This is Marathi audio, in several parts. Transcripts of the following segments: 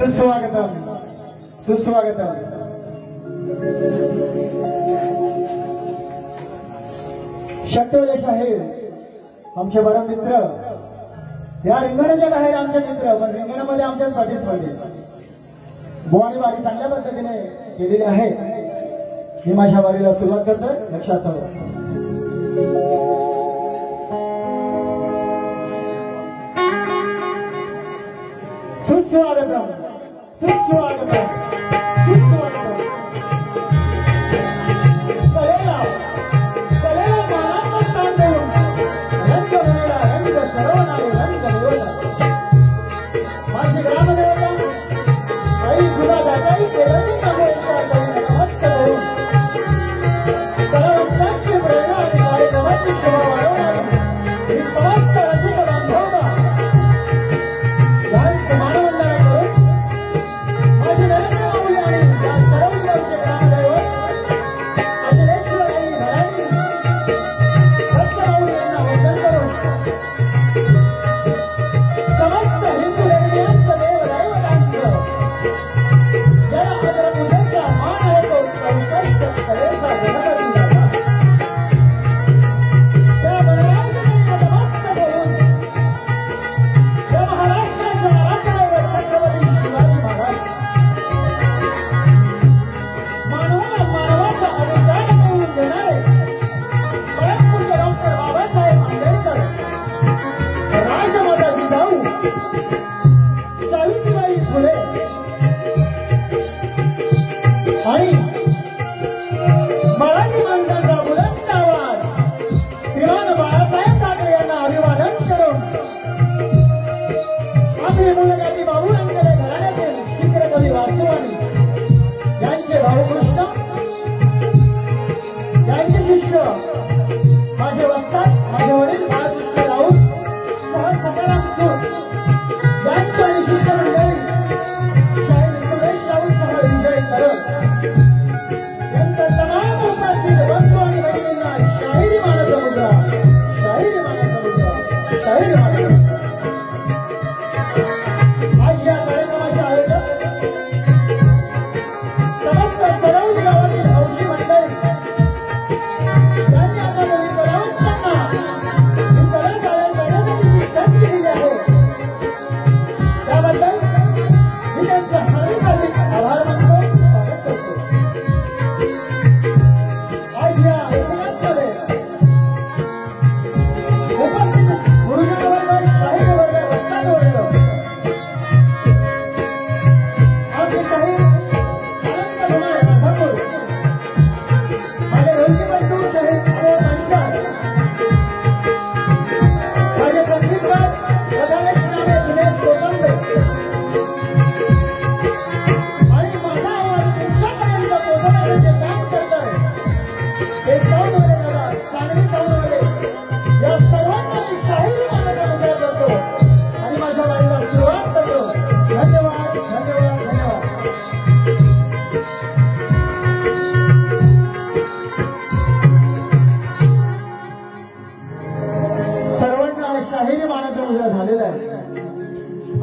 सुस्वागतम सुस्वागतम। शट्टोले शाहीर आमचे परम मित्र, या रिंगणाच्या बाहेर आमचे मित्र, पण रिंगणामध्ये आमच्याच पाठीमध्ये बुवानी वारी चांगल्या पद्धतीने केलेली आहे। मी माझ्या वारीला सुरुवात करतोय, लक्षात ठेवा। सुस्वागतम सुस्वागतम सुस्वागतम। कलेला कलेला मानाचा स्थान देऊन रंग बनेला रंग सरवणारे रंग देवता माझी ग्रामदेवता आई तुला दाताई केल्याची कामोचा नमस्क करून कलावंतांची प्रेरणा आणि कार्यक्रमाची शोभा वाढवणारी ही समस्त रसिक बांधवांना मानवंदना करून माझी नरेंद्र माऊली आणि या सरवलीचे ग्रामदैवत अजरेश्वर आई भराणी दत्त माऊली यांना वंदन करून समस्त हिंदू धर्मियांचं देव दैवतांचं ज्याला अग्रपूजेचा मान आहे तो चौसष्ट कलेचा गणपती दादा त्या गणराजाने नतमस्तक होऊन या महाराष्ट्राच्या राजा छत्रपती शिवाजी महाराज मानवाला मानवाचा अधिकार मिळवून देणारे परमपूज्य डॉक्टर बाबासाहेब आंबेडकर, राजमाता जिजाऊ सावित्रीबाई फुले आणि मराठी माणसाचा बुलंद आवाज श्रीमान बाळासाहेब ठाकरे यांना अभिवादन करून आपले मुलगाची बाबू रंगले घराण्यातील चित्रकवी वासुवानी यांचे भाऊ कृष्ण, यांचे शिष्य माझे वस्तात माझे वडील बाळकृष्ण राऊत सह सकाराम सूत यांची आणि शिष्य मंडळी शाहीर सुरेश राऊत सह विजय करत यांचा तमाम उपस्थित बंधू आणि बहिणींना शाहिरी मानस मुद्रा शाहिरी मानस मुद्रा शाहिरी मानस। आज या कार्यक्रमाचे आयोजक समस्त सरवली गावातील हौशी मंडळी यांनी आपल्या कलावंतांना ही कला सादर करण्यासाठी जी संधी दिली आहे त्याबद्दल मी त्यांचे हार्दिक हार्दिक आभार मानतो, स्वागत करतो। आज या कार्यक्रमामध्ये उपस्थित गुरुजन वर्ग, शाहीर वर्ग, वक्ता वर्ग, आमचे शाहीर अनंत धुमाळे प्रथमपूर, माझे ढोलकी बंधू शाहीर अमोल अंसार, माझे संगीतकार गजानन नामे दिनेश कोकंबे आणि माझा आवाज तुमच्यापर्यंत पोहोचवण्याचे काम करताय हे साऊंडवाले दादा, सांगली साऊंडवाले, या सर्वांना मी शाहिरी मानाचा मुद्रा करतो आणि माझ्या वारीला सुरुवात करतो। धन्यवाद धन्यवाद धन्यवाद। सर्वांना शाहिरी मानाचा मुद्रा झालेला आहे।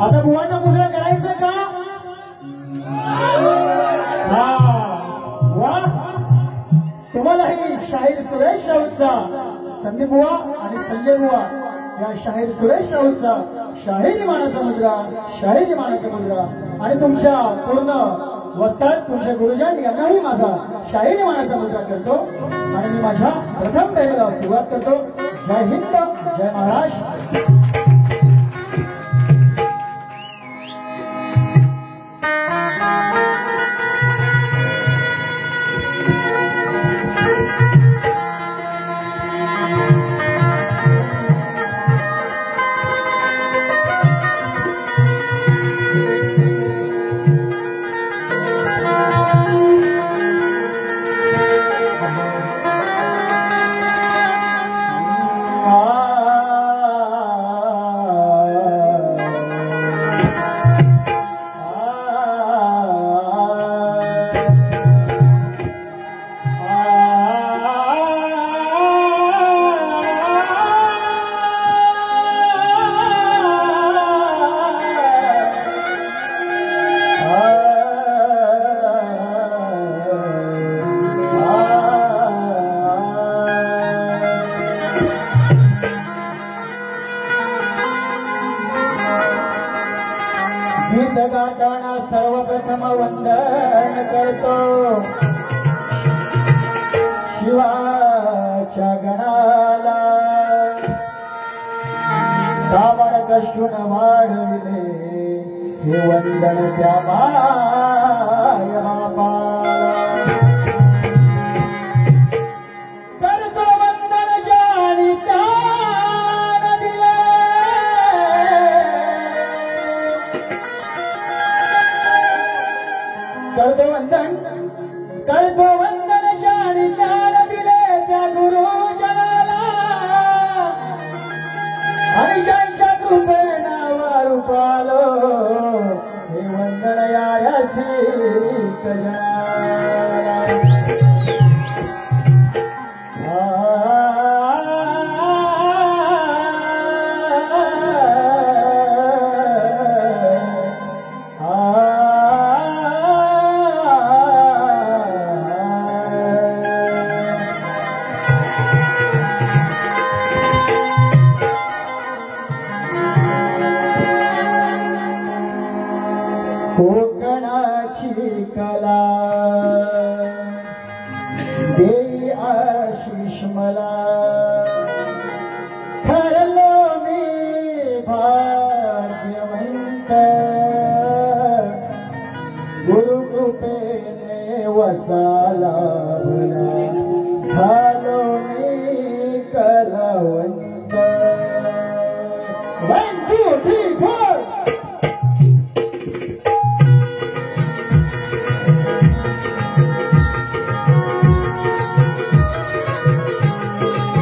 आता बुवांना मुद्रा करायचं का? हा वा, तुम्हालाही शाहीर सुरेश राऊतचा संदीप बुवा आणि संजय बुवा या शाहीर सुरेश राऊतचा शाहिरी मानाचा मुद्रा शाहिरी मानाचा मुद्रा आणि तुमच्या पूर्ण वस्तात तुमचे गुरुजन यांनाही माझा शाहिरी मानाचा मुद्रा करतो आणि मी माझ्या प्रथम पेढीला सुरुवात करतो। जय हिंद जय महाराष्ट्र। गीत गाताना सर्वप्रथम वंदन करतो शिवाच्या गणाला दामण कष्टून वाढविले हे वंदन त्या माय बापाला करतो वंदन जाणी त्यान दिले करतो वंदन जाणी त्यान दिले त्या गुरुजनाला आणि ज्यांच्या कृपेनावर रूपालो हे वंदन या सिक जनाला कोकणाची कला देई आशिष मला ठरलो मी भाग्यवंत गुरुकृपेने वसाला भला झालो मी कलावंत 1 2 3 4 Thank you.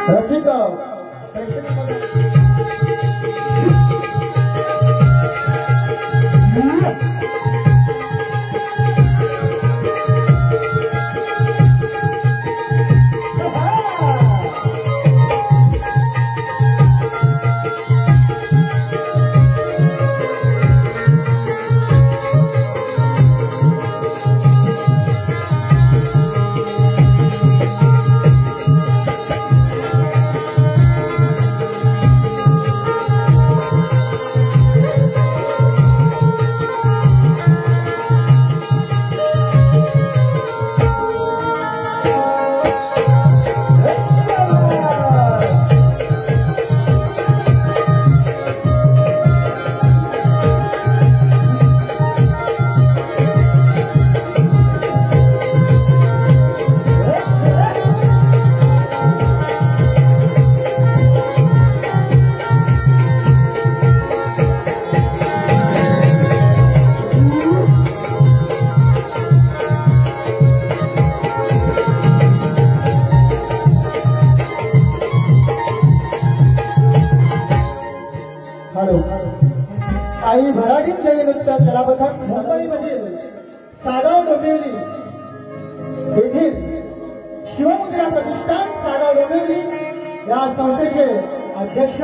रसिक आई भराडीत जयनुत्ता कलापथक मुंबईमधील सागाव डोंबिवली येथील शिवमुद्रा प्रतिष्ठान सागाव डोंबिवली या संस्थेचे अध्यक्ष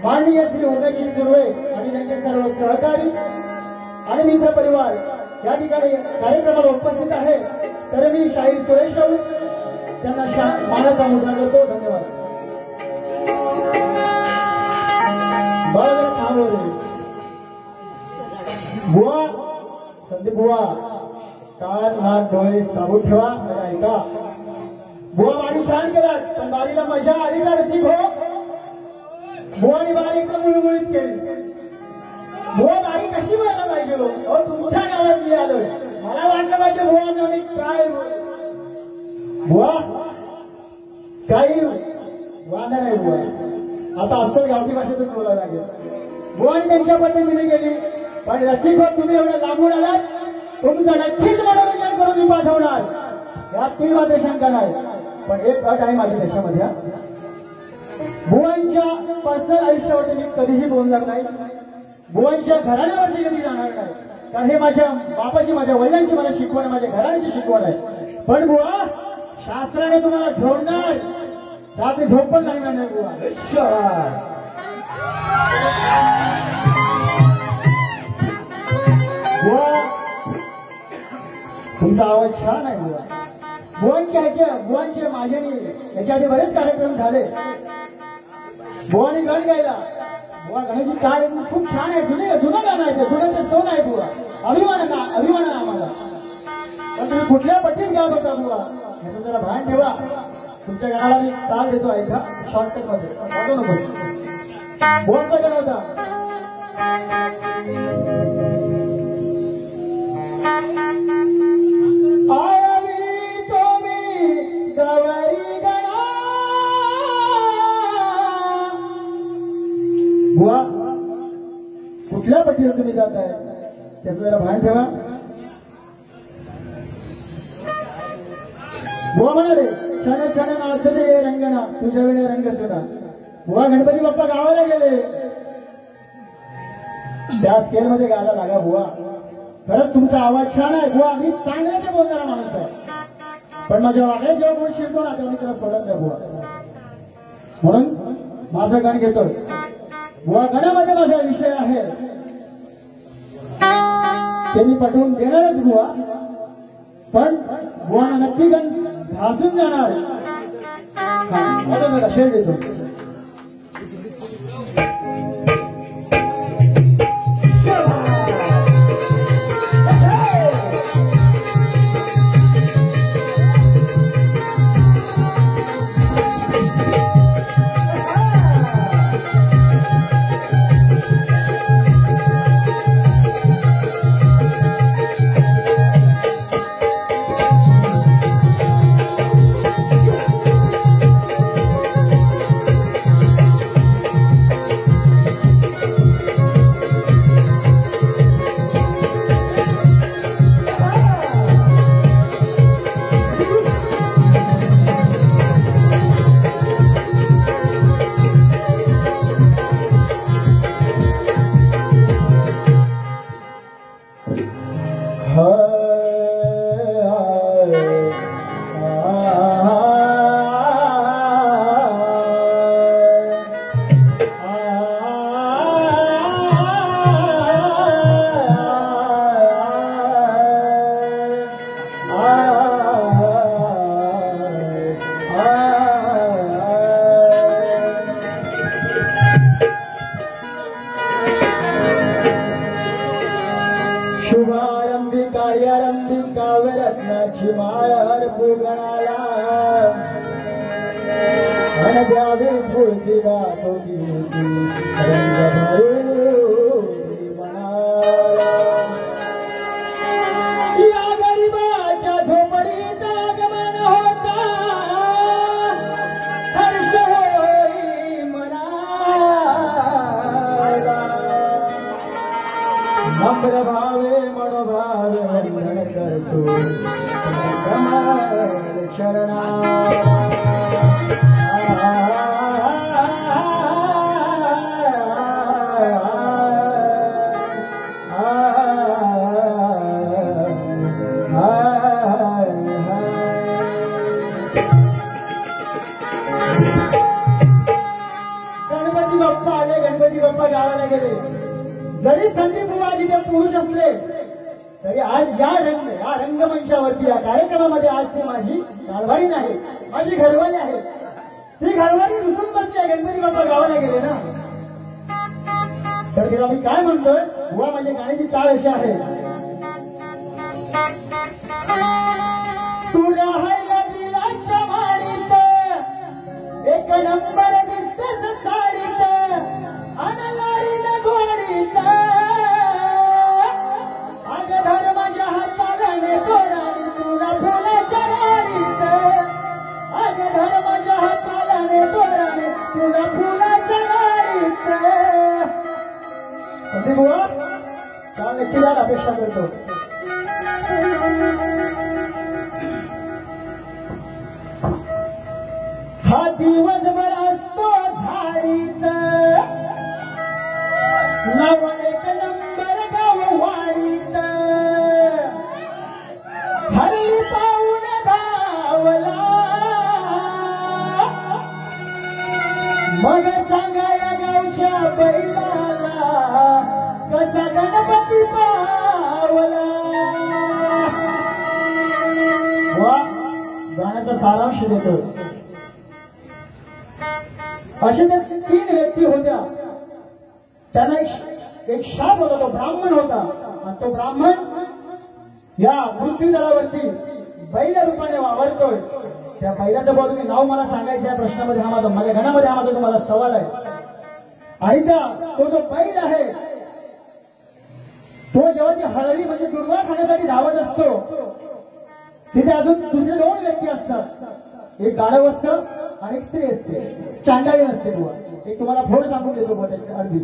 माननीय श्री उमेशजी सुर्वे आणि त्यांचे सर्व सहकारी आणि मित्र परिवार या ठिकाणी कार्यक्रमाला उपस्थित आहे. तर मी शाहीर सुरेश राऊत त्यांना मानाचा मुद्रा करतो. धन्यवाद. बुवा संदीप बुवा कान नाक डोळे साबूत ठेवा. ऐका बुवा बारी छान केलात पण बारीला मजा आली का रसिक हो. बुवानी बारी एकदम मुळमुळीत केली. बुवा बारी कशी व्हायला पाहिजे हो. तुमच्या गावात मी आलोय मला वाटलं पाहिजे बुवा मी काय बुवा काही वादा नाही बुवा. आता असतं गावठी भाषेतच बोलायला लागेल. बुवानी त्यांच्या पद्धतीने गेली पण रसिक हो तुम्ही एवढं लांबून आलात तुमचं नक्कीच मनोरंजन करून मी पाठवणार यात ती मात्र शंका नाही. पण एक अट आहे माझ्या देशामध्ये बुवांच्या पर्सनल आयुष्यावरती मी कधीही बोलणार नाही. बुवांच्या घराण्यावरती कधी जाणार नाही कारण हे माझ्या बापाची माझ्या वडिलांची मला शिकवण माझ्या घराण्याची शिकवण आहे. पण बुवा शास्त्राने तुम्हाला झोडणार रात्री झोप पण लागणार नाही बुवा. बुवा तुमचा आवाज छान आहे बुवा. बुवांचे माझ्याने याच्या आधी बरेच कार्यक्रम झाले. बुवाने गाण गायला बुवा गाण्याची काय खूप छान आहे. जुनं गाणं आहे ते जुनं ते सोन आहे बुवा. अभिमान आहे आम्हाला. पण तुम्ही कुठल्या पट्टीत गात होता बुवा याचं जरा भान ठेवा. तुमच्या गाण्याला मी ताल देतो ऐका शॉर्टकट मध्ये वाजवू नको. बुवांचा गाणं होता बुवा कुठल्या पट्टीवर तुम्ही जात आहे त्याचं जरा भान ठेवा. बुवा म्हणाले क्षण क्षण नाचते रंगणा तुझ्या वेळे रंग सुना. बुवा गणपती बाप्पा गावाला गेले त्या स्केल मध्ये गायला लागा बुवा. खरंच तुमचा आवाज छान आहे बुवा. मी चांगल्याचे बोलणारा माणूस आहे पण माझ्या वागण्यात जेव्हा कोण शिरतो ना तेव्हा मी त्याला सोडत नाही बुवा. म्हणून माझं गाणं घेतोय बुवा. गणामध्ये माझा विषय आहे ते मी पटवून देणारच बुवा. पण बुवाना नक्की गण घासून जाणार. माझा शेर देतो. माळावर फुगणाला आणि द्यावी स्फूर्तीला तो कीर्ती रंग भरून मनाला. या गरिबाच्या झोपडीत आगमन होता हर्ष होई मनाला. नम्र भावे मनोभावे वंदन करतो कमल चरणाला. गणपती बाप्पा आले, गणपती बाप्पा गावाला गेले. जरी संदीप बुवा तिथे पुरुष असले तरी आज या रंगमंचावरती या कार्यक्रमामध्ये आज ती माझी घरवाळी नाही, माझी घरवाली आहे. ती घरवाली रुसून बसली आहे. गणपती बाप्पा गावाला गेले ना, तर तिला मी काय म्हणतोय, बुवा माझ्या गाण्याची चाळ अशी आहे. तू राहायला दिलाच्या माळीत एक नंबर दिसतेस साडीत अनलाडीन गोडीत. अग धर माझ्या हाताला ने गोराणी तुला फुलाच्या गाडीत. अग धर माझ्या हाताला ने गोराणी तुला फुलाच्या गाडीत. संदीप बुवा त्या नक्कीला अपेक्षा करतो. हा दिवसभर असतो झाडीत नव एक नंबर गाव वाडीत. हरी पाऊन धावला मग सांगा या गावच्या बैलाला कसा गणपती पावला. वा गाण्याचा सारांश देतो. असे त्या 3 व्यक्ती होत्या. त्यांना एक शाप होता, तो ब्राह्मण होता. आणि तो ब्राह्मण या पृथ्वीतलावरती बैल रूपाने वावरतोय. त्या बैलाचं बाजूने नाव मला सांगायचं या प्रश्नामध्ये हा माझ्या गणामध्ये हा माझा तुम्हाला सवाल आहे. आणि तो जो बैल आहे तो जेव्हा ती हळदी म्हणजे दुर्वा खाण्यासाठी धावत असतो तिथे अजून दुसरे 2 व्यक्ती असतात. एक गाढव असतं आणि एक स्त्री असते, चांडाळी असते बुवा. एक तुम्हाला फोड सांगून देतो बुवा त्याच्या अर्धी.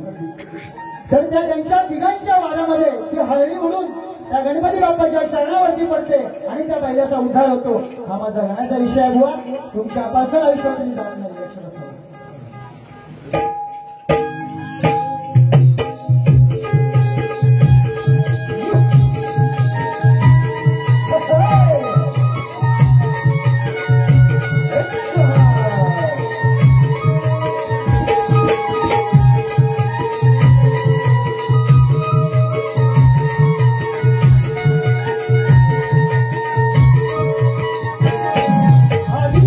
तर त्या त्यांच्या तिघांच्या वादामध्ये ती हळदी उडून त्या गणपती बाप्पाच्या चरणावरती पडते आणि त्या बैलाचा उद्धार होतो. हा माझा गाण्याचा विषय आहे बुवा. तुमच्या पर्सनल आयुष्यात तुम्ही जात नाही लक्षात असावं. आधी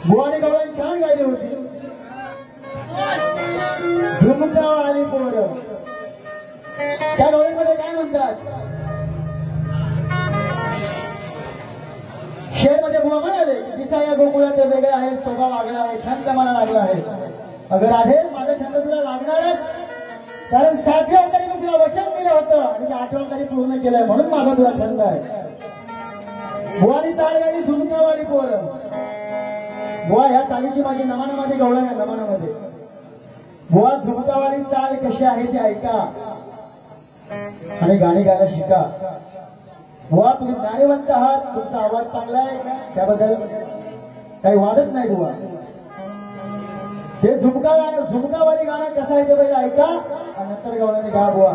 बुवाने गवळण छान गायली होती. झुमकावाली पोरं त्या गवळीमध्ये काय म्हणतात? शेरमध्ये बुवा म्हणाले दिसा या गोकुळात वेगळे आहे, स्वभाव आगळा आहे, छंद मला लागला आहे. अगर राधे माझा छंद तुला लागणारच, कारण 7व्या अवतारी मी तुला वचन दिलं होतं आणि 8व्या अवतारी पूर्ण केलंय म्हणून माझा तुला छंद आहे. बुवानी चाल गायली झुमकावाली पोरं. बुवा ह्या चालीची माझी नमानामध्ये गवळण आहे. नमानामध्ये बुवा झुमकावाली चाल कशी आहे ती ऐका आणि गाणी गायला शिका. बुवा तुम्ही ज्ञानीवंत आहात, तुमचा आवाज चांगला आहे, त्याबद्दल काही वादच नाही. बुवा ते झुमकावाली गाणं कसं आहे ते पहिले ऐका आणि नंतर गवळणी गा. बुवा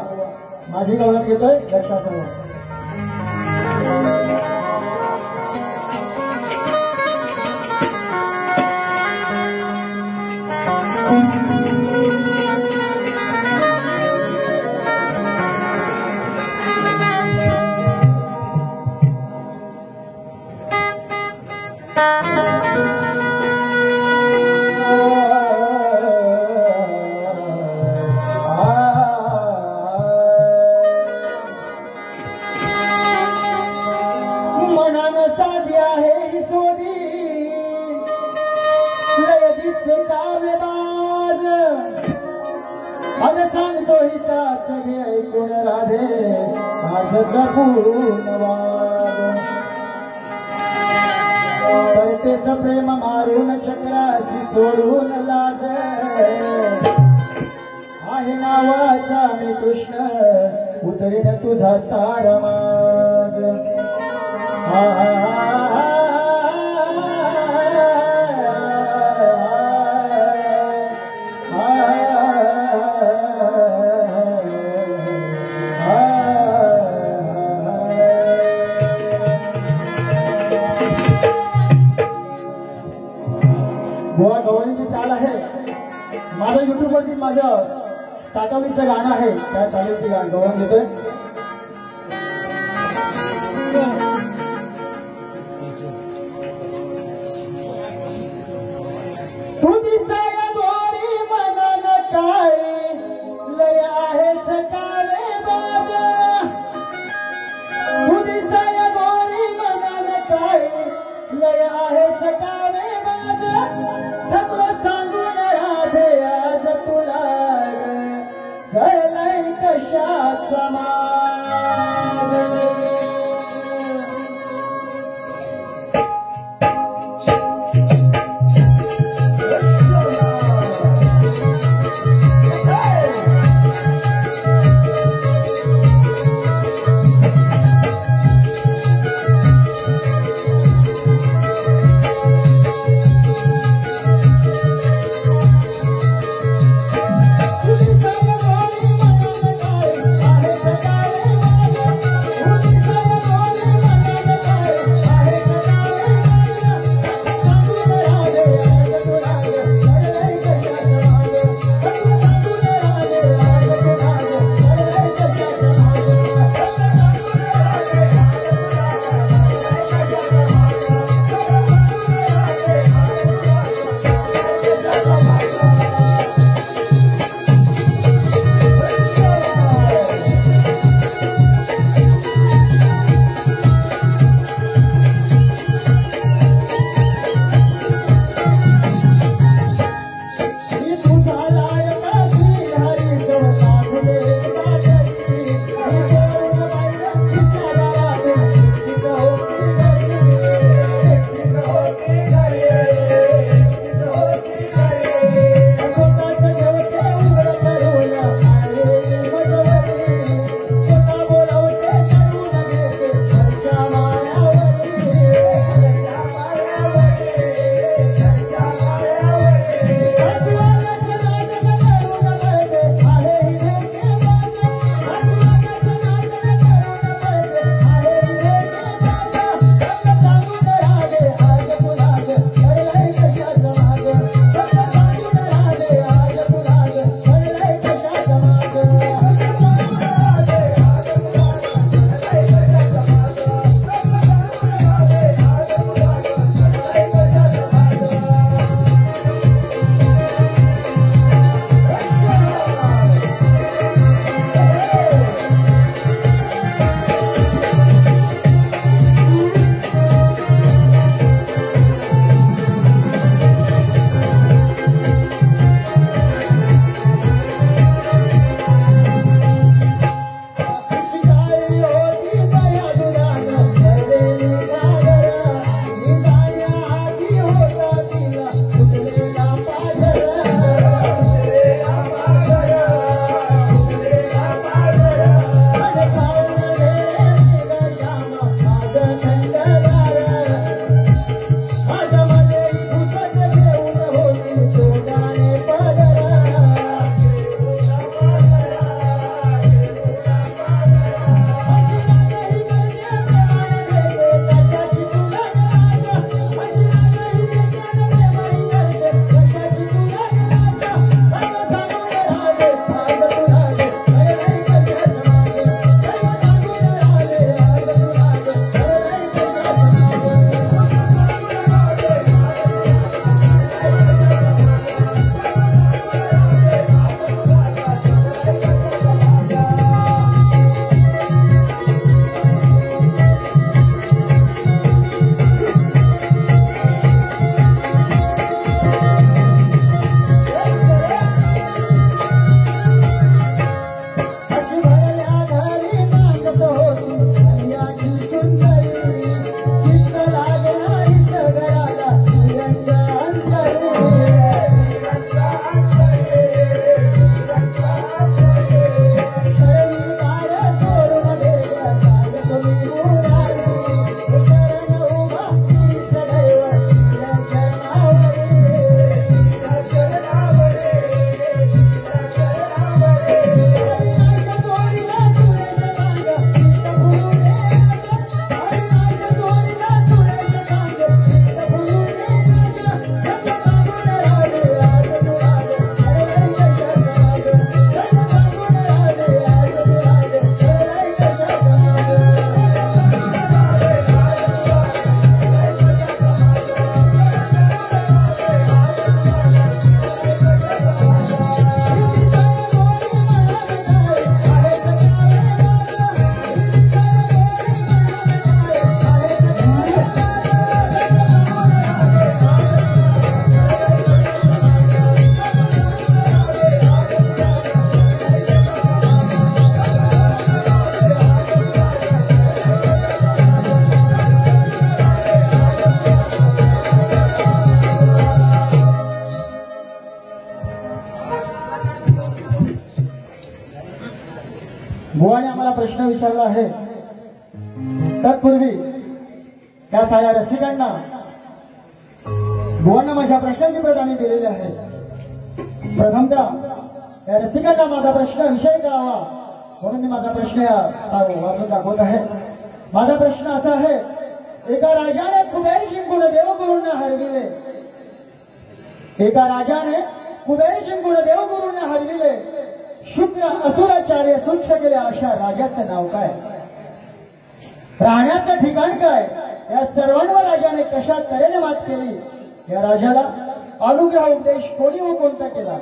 माझी गवळण घेतोय लक्षासमोर. सांगतो हिताच घे ऐकून राधे माझ जपून वाग. करतेच प्रेम मारून चक्राची सोडून लाज. आहे नावाचा मी कृष्ण उतरीन तुझा सार माज. बुवा गवळणीची चाल आहे. माझं युट्यूब वरती माझं 7वीचं गाणं आहे, त्या चालीची गवळण घेतोय. तू दिसाय गोरी मनान काय लय आहे सकाळे बाज. तू दिसाय गोरी मनान काय लय आहे सकाळे बाज. थकलो सांगून राधे आज तुला जळलाय कशाचा माज. रसिकांना प्रश्न विचारला आहे तत्पूर्वी त्या साऱ्या रसिकांना बुवांना माझ्या प्रश्नांची प्रत आम्ही दिलेली आहे. प्रथमतः या रसिकांना माझा प्रश्न विषय कळावा म्हणून मी माझा प्रश्न वाचून दाखवत आहे. माझा प्रश्न असा आहे, एका राजाने कुबेर जिंकून देवगुरूंना हरविले. एका राजाने कुबेर जिंकून देवगुरूंना हरविले. शुक्र असुराचार्य तुच्छ केले अशा राजाचं नाव काय? राहण्याचं ठिकाण काय? या सर्वांवर राजाने कशा तऱ्हेने मात केली? या राजाला अनुग्रह उपदेश कोणी व कोणता केला?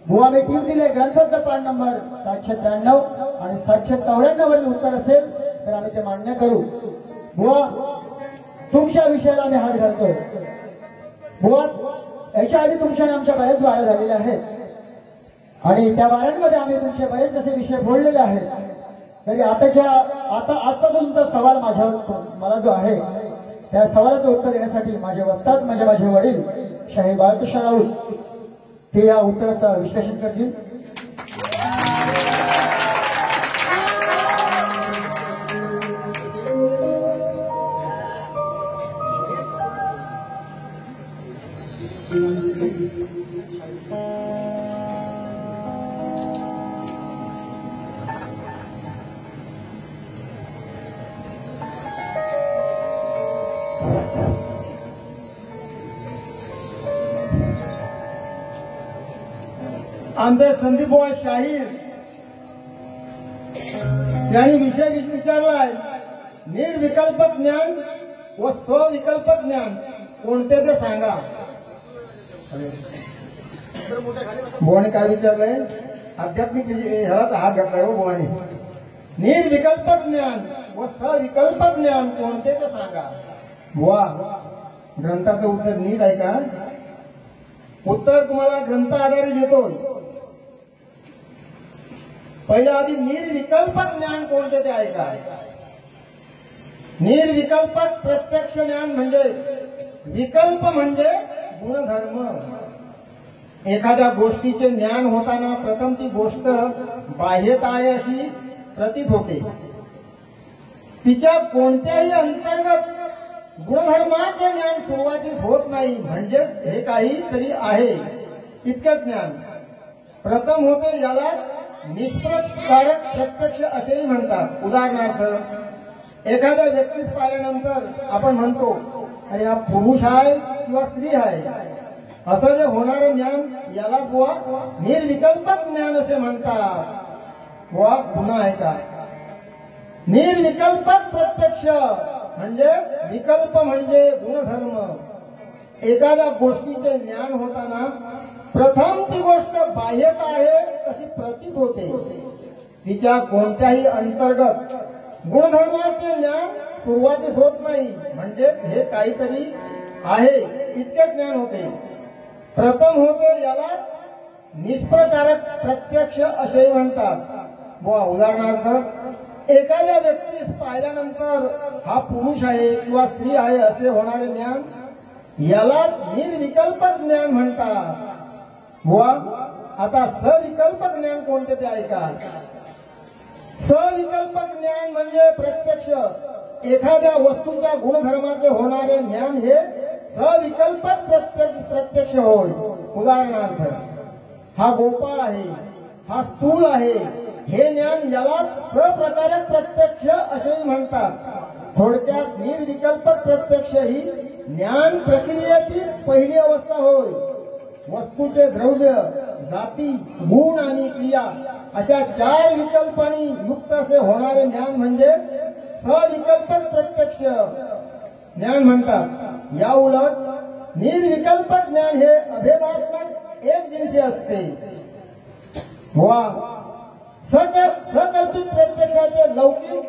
बुवा मी टीम दिले ग्रंथाचा पान नंबर 793 आणि 794 वरील उत्तर असेल तर आम्ही ते मान्य करू. बुवा तुमच्या विषयाला आम्ही हात घालतो. बुवा याच्या आधी तुमच्या आमच्या बऱ्याच वाऱ्या झालेल्या आहेत आणि त्या वाऱ्यांमध्ये आम्ही तुमचे बरेच असे विषय बोललेले आहेत. तरी आता तुमचा सवाल मला जो आहे त्या सवालाचं उत्तर देण्यासाठी माझे वस्ताद म्हणजे माझे वडील शाहीर बाळकृष्ण राऊत ते या उत्तराचं विश्लेषण करतील. आमचे संदीप बुवा शाहीर यांनी विषय विचारलाय, निर्विकल्प ज्ञान व स्वविकल्प ज्ञान कोणते ते सांगा. बुवाने काय विचारलंय? आध्यात्मिक ह्याला हात घातलाय हो बुवाने. निर्विकल्प ज्ञान व स्वविकल्प ज्ञान कोणते ते सांगा. बुवा ग्रंथाचं उत्तर नीट आहे का? उत्तर तुम्हाला ग्रंथ आधारित येतो. पहिल्या आधी निर्विकल्प ज्ञान कोणते ते ऐका. निर्विकल्प प्रत्यक्ष ज्ञान म्हणजे विकल्प म्हणजे गुणधर्म. एखाद्या गोष्टीचे ज्ञान होताना प्रथम ती गोष्ट बाह्यत आहे अशी प्रतीत होते. तिच्या कोणत्याही अंतर्गत गुणधर्माचे ज्ञान सुरुवातीस होत नाही, म्हणजे हे काहीतरी आहे इतकं ज्ञान प्रथम होते. याला निष्प्रकारक प्रत्यक्ष असेही म्हणतात. उदाहरणार्थ एखाद्या व्यक्तीस पाहिल्यानंतर आपण म्हणतो अरे हा पुरुष आहे किंवा स्त्री आहे, असं जे होणारं ज्ञान याला बुवा निर्विकल्प ज्ञान असे म्हणतात. बुवा पुन्हा आहे का? निर्विकल्प प्रत्यक्ष म्हणजे विकल्प म्हणजे गुणधर्म. एखाद्या गोष्टीचे ज्ञान होताना प्रथम ती गोष्ट बाह्यत आहे तशी प्रतीत होते. तिच्या कोणत्याही अंतर्गत गुणधर्माचे ज्ञान सुरुवातीस होत नाही, म्हणजे हे काहीतरी आहे इतके ज्ञान होते. प्रथम होते याला निष्प्रकारक प्रत्यक्ष असेही म्हणतात. उदाहरणार्थ एखाद्या व्यक्तीस पाहिल्यानंतर हा पुरुष आहे किंवा स्त्री आहे असे होणारे ज्ञान याला निर्विकल्प ज्ञान म्हणतात. बुवा आता सविकल्प ज्ञान कोणते ते ऐका. सविकल्प ज्ञान म्हणजे प्रत्यक्ष एखाद्या वस्तूच्या गुणधर्माचे होणारे ज्ञान हे सविकल्प प्रत्यक्ष होय. उदाहरणार्थ हा गोपाळ आहे, हा स्थूल आहे, हे ज्ञान याला सप्रकारक प्रत्यक्ष असेही म्हणतात. थोडक्यात निर्विकल्प प्रत्यक्ष ही ज्ञान प्रक्रियेची पहिली अवस्था होय. वस्तूचे द्रव्य, जाती, गुण आणि क्रिया अशा 4 विकल्पांनी युक्त असे होणारे ज्ञान म्हणजे सविकल्प प्रत्यक्ष ज्ञान म्हणतात. या उलट निर्विकल्प ज्ञान हे अभेदात्मक एक जिन्सी असते. वा सकल्पित प्रत्यक्षाचे लौकिक,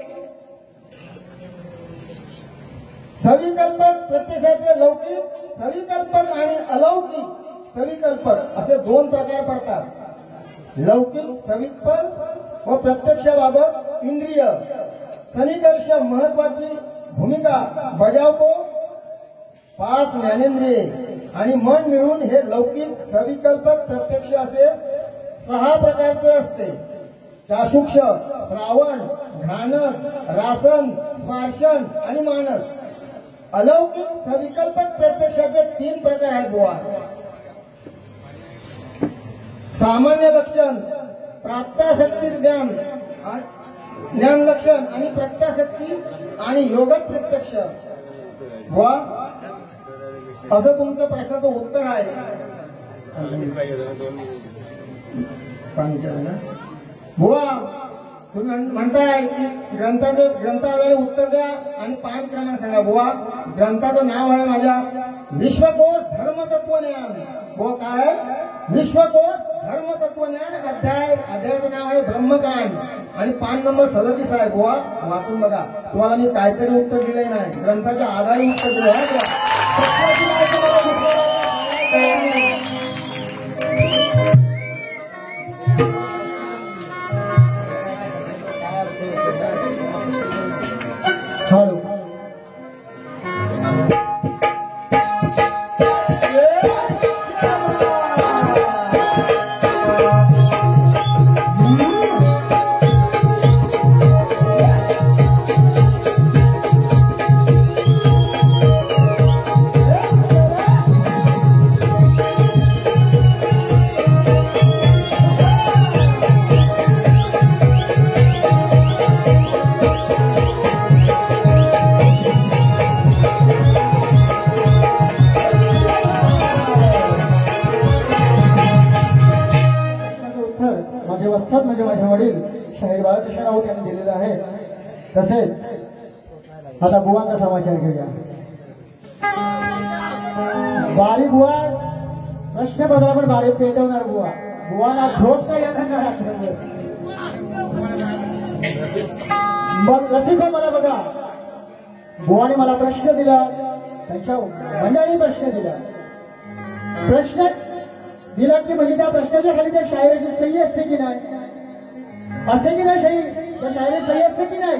सविकल्पक प्रत्यक्षाचे लौकिक सविकल्पक आणि अलौकिक सविकल्पक असे 2 प्रकार पडतात. लौकिक सविकल्प व प्रत्यक्षाबाबत इंद्रिय सनिकर्ष महत्वाची भूमिका बजावतो. 5 ज्ञानेंद्रिये आणि मन मिळून हे लौकिक सविकल्पक प्रत्यक्ष असे 6 प्रकारचे असते. चाक्षुष, श्रावण, घाणस, रासन, स्पर्शन आणि मानस. अलौकिक सविकल्पक प्रत्यक्षाचे 3 प्रकार आहेत बुवा. सामान्य लक्षण, प्राप्ताशक्ती ज्ञान लक्षण आणि प्रत्याशक्ती आणि योगत प्रत्यक्ष. बुवा असं तुमचं प्रश्नाचं उत्तर आहे. बुवा तुम्ही म्हणताय की ग्रंथाचे उत्तर द्या आणि 5 क्रमांक सांगा. बुवा ग्रंथाचं नाव आहे माझ्या विश्वकोश धर्मतत्वज्ञान. बुवा काय आहे? विश्वकोश धर्मतत्वज्ञान. अध्यायाचं नाव आहे ब्रह्मकांड आणि 5 नंबर 37 आहे. बुवा वाचून बघा. तुम्हाला मी काहीतरी उत्तर दिलंय नाही, ग्रंथाच्या आधारे उत्तर दिलं आहे. हॅलो माझे वस्तात म्हणजे माझे वडील शाहीर बाळकृष्ण राऊत यांनी दिलेलं आहे. तसेच आता बुवांचा समाचार घेऊया. बारी बुवा प्रश्न बघा पण बारी पेटवणार बुवा. बुवाला झोप का येणार. मग रसिको मला बघा, बुवाने मला प्रश्न दिला, त्यांच्या मंडळी प्रश्न दिला. प्रश्न दिला की म्हणजे त्या प्रश्नाच्या खाली त्या शायराची सही असते की नाही, असते की नाही सही, त्या शायराची सही असते की नाही.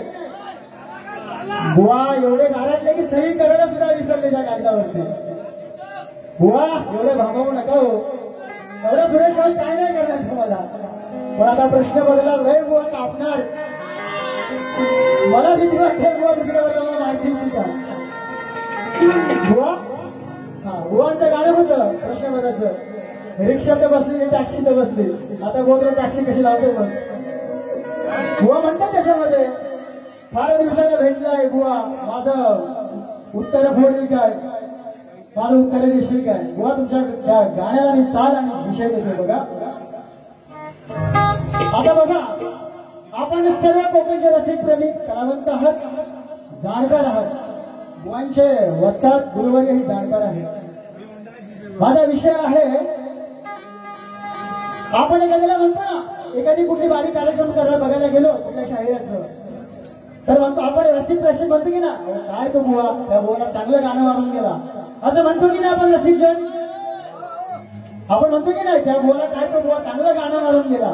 बुवा एवढे गारटले की सही करायला सुद्धा विसरले त्या कागदावरती. बुवा एवढे भागवू नका हो, एवढं सुरेश भाऊ काय नाही करणार तुम्हाला. पण आता प्रश्न बदलला, लय बुवा कापणार. मला भीती वाटते बुवा दुसऱ्या वर्गाला माहिती होती का. बुवा बुवांचं गाणं होतं प्रश्न बदलायचं. रिक्षात बसली, टॅक्सीत बसली, आता गोदरे टॅक्सी कशी लावते मग. बुवा म्हणतात त्याच्यामध्ये, फार दिवसाला भेटलाय बुवा, माझं उत्तर फोडली काय, माझं उत्तर देशील काय. बुवा तुमच्या गाण्याला मी चाल आणि विषय देतो बघा. आता बघा, आपण सर्व कोकणचे रसिक प्रेमी कलावंत आहात, जाणकार आहात. बुवांचे वस्ताद गुरुवर्य ही जाणकार आहेत. माझा विषय आहे, आपण एखाद्याला म्हणतो ना, एखादी कुठली बारीक कार्यक्रम करायला बघायला गेलो कुठल्या शाहिराचं, तर म्हणतो आपण रसिक रसिक म्हणतो की ना, काय तो बुवा, त्या बुवाला चांगलं गाणं मारून गेला, असं म्हणतो की नाही आपण रसिक जन. आपण म्हणतो की नाही, त्या बुवाला काय तो बुवा चांगलं गाणं मारून गेला.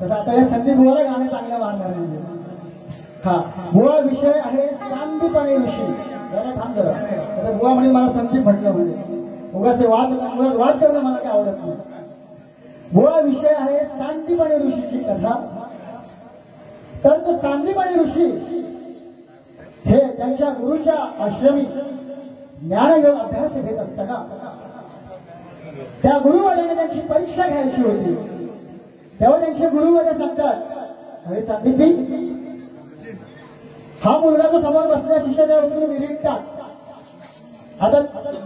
तसं आता या संदीप बुवाला गाणं चांगलं मारणार नाही. हा बुवा विषय आहे सांदीपणी ऋषी. जरा थांब जरा. आता बुवा म्हणजे मला संदीप म्हटलं म्हणजे उगाच ते वाद करणं मला काय आवडत नाही. बुवा विषय आहे सांदीपणी ऋषीची कथा. तर तो सांदीपणी ऋषी हे त्यांच्या गुरुच्या आश्रमी ज्ञानयोग अभ्यास घेत असताना त्या गुरुवर्याने त्यांची परीक्षा घ्यायची होती. तेव्हा त्यांचे गुरुवर्य सांगतात, अरे सांदीपी, हा मुलगा जो समोर बसलेला शिष्य त्या तुम्ही विहिरीत टाक. आता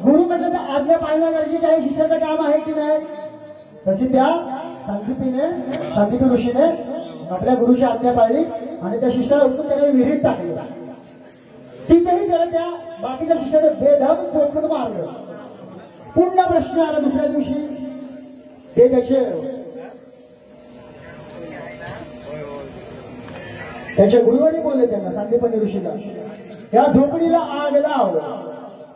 गुरु म्हटलं तर आज्ञा पाळणं गरजेचं आहे, शिष्याचं काम आहे की नाही. तशी त्या सांदीपी ऋषीने आपल्या गुरुची आज्ञा पाळली आणि त्या शिष्याला उचलून त्याने विहिरीत टाकले. तिथेही त्याला त्या बाकीच्या शिष्याने बेधम चोखून मारलं. पुन्हा प्रश्न आला दुसऱ्या दिवशी. ते त्याचे गुरुवारी बोलले त्यांना, सांदीपनी ऋषीला, त्या झोपडीला आग लाव.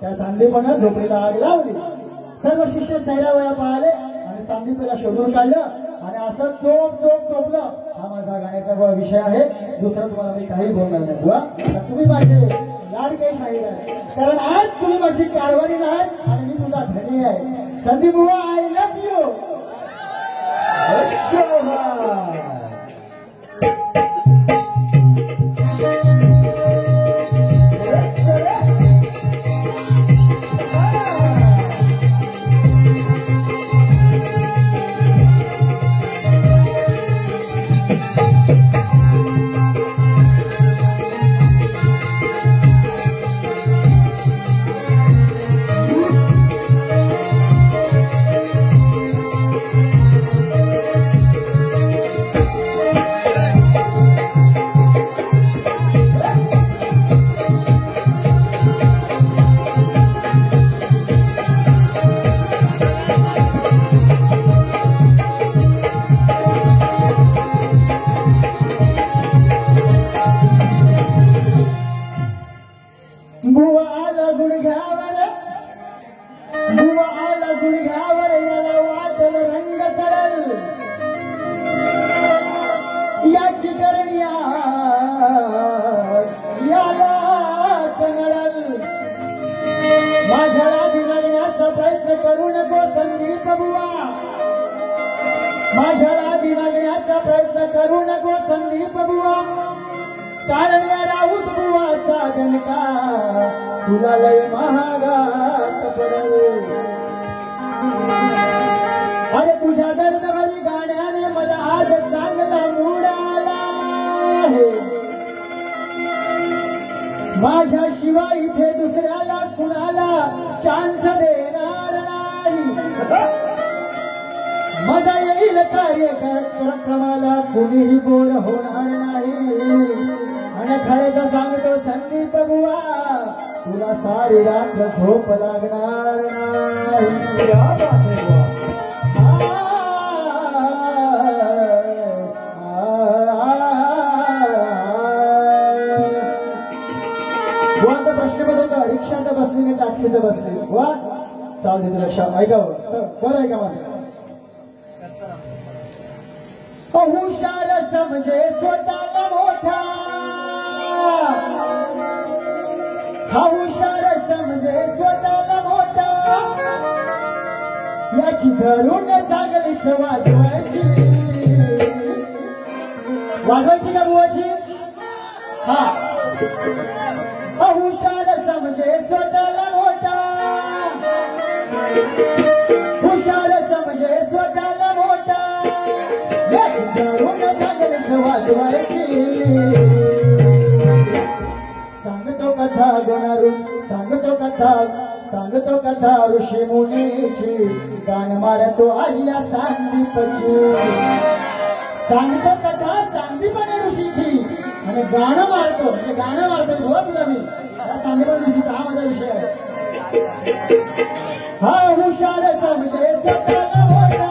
त्या सांदीपनं झोपडीला आग लावली. सर्व शिष्य सैरावया पळाले आणि सांदीपीला शोधून काढलं आणि असं चोपलं. हा माझा गाण्याचा विषय आहे, दुसरा तुम्हाला मी काही बोलणार नाही. बुवा तुम्ही माझे लाडके शाहीर आहे, कारण आज तुम्ही माझी कारवारी नाही आणि मी तुझा धनी आहे. संदीप बुवा, आय लव्ह यू. बुवा आला गुडघ्यावर याला वाटल रंग चढल याची करण्या यालाच नळल माझ्या राधी लागण्याचा प्रयत्न करू नको संदीप बुवा माझ्या राधी लागण्याचा प्रयत्न करू नको संदीप बुवा कारण या राऊत बुवाचा जनका तुला लय महागात पडल अरे तुझ्या दर्दभरी गाण्याने मला आज चांगला मूड आला आहे माझ्या शिवाय इथे दुसऱ्याला कुणाला चान्स देणार नाही मजा येईल कार्यक्रमाला कुणीही बोर होणार नाही आणि खरंच सांगतो संदीप बुवा तुला सारी रात झोप लागणार नाही बुवांचा प्रश्न बदलतो रिक्षात बसली नाही टॅक्सीत बसली वा चालते तुला लक्षात ऐकावं बरं ऐका माझं हुशार समजे स्वतःला मोठा हा हुशार समजे स्वतःला मोठा याची धरून चांगलीच वाजवायची का बुवाची हा हुशार समजे स्वतःला मोठा हुशार समजे स्वतःला मोठा धरून चांगलीच वाजवायची सांगतो कथा गुणारून सांगतो कथा ऋषी मुनीची गाण मारतो आर्या सांदीपची सांगतो कथा सांदीपने ऋषीची आणि गाणं मारतो म्हणजे गाणं मारतो हो तुला मी सांदीपन ऋषीचा हा माझा विषय आहे हा हुशार समजे स्वतःला मोठा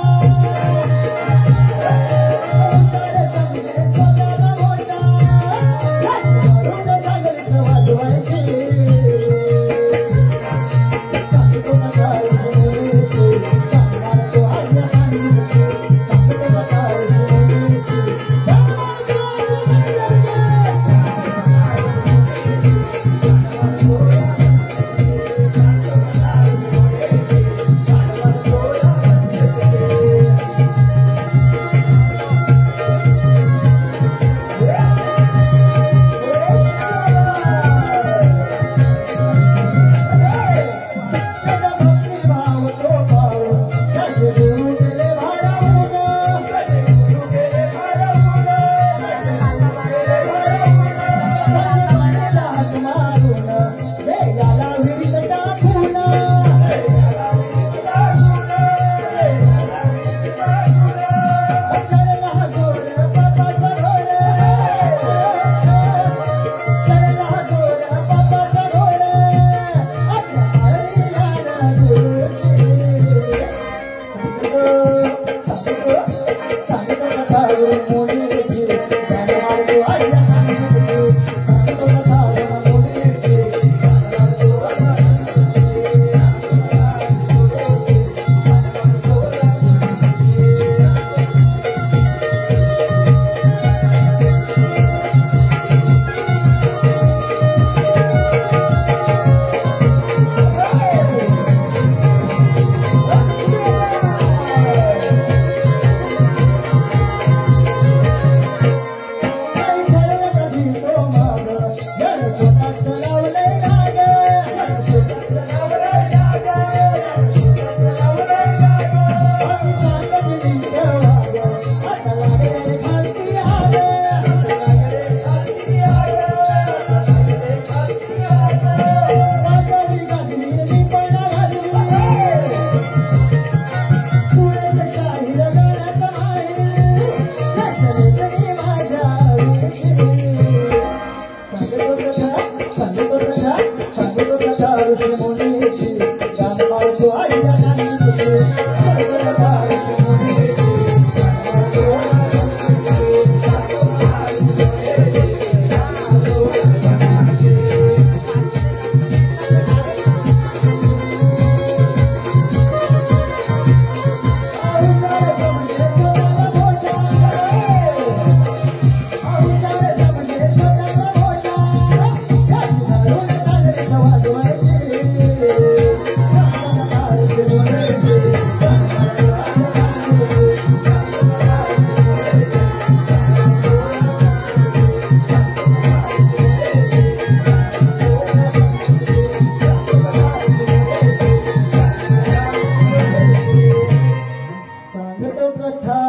सांगतो कथा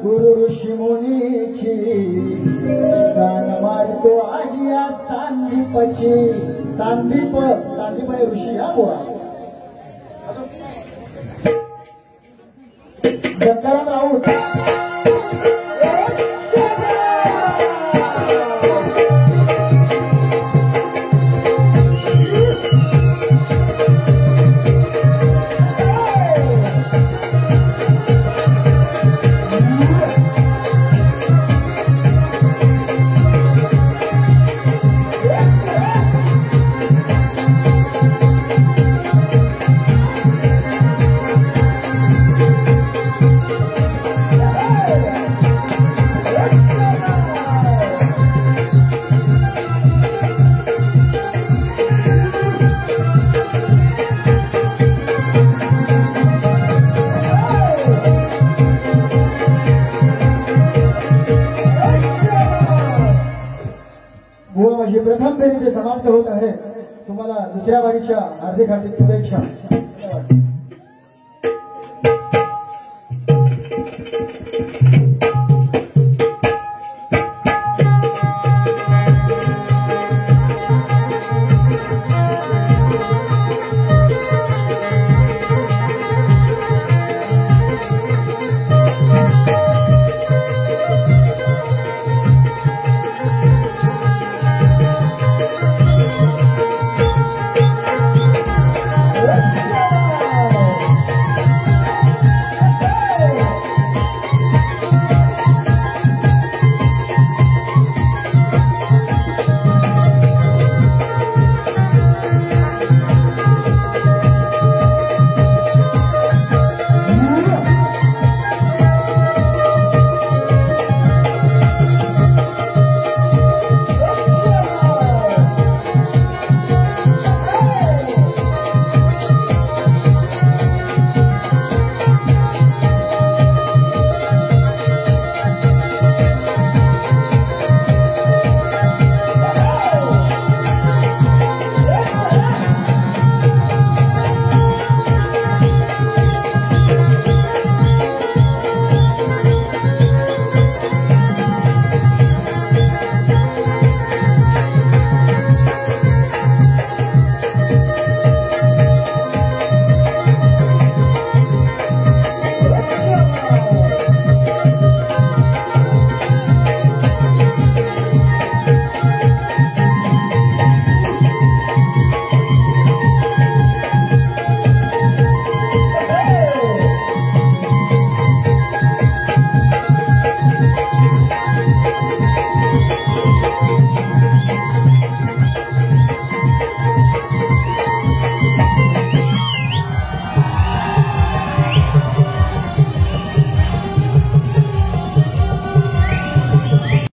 गुरु ऋषी मुनीची गाण मारतो आजी या सांदीपची सांदीप आहे ऋषी हा बोळा गंगाराम राऊत माझी प्रथम फेरी ते समाप्त होत आहे. तुम्हाला दुसऱ्या वारीच्या हार्दिक शुभेच्छा.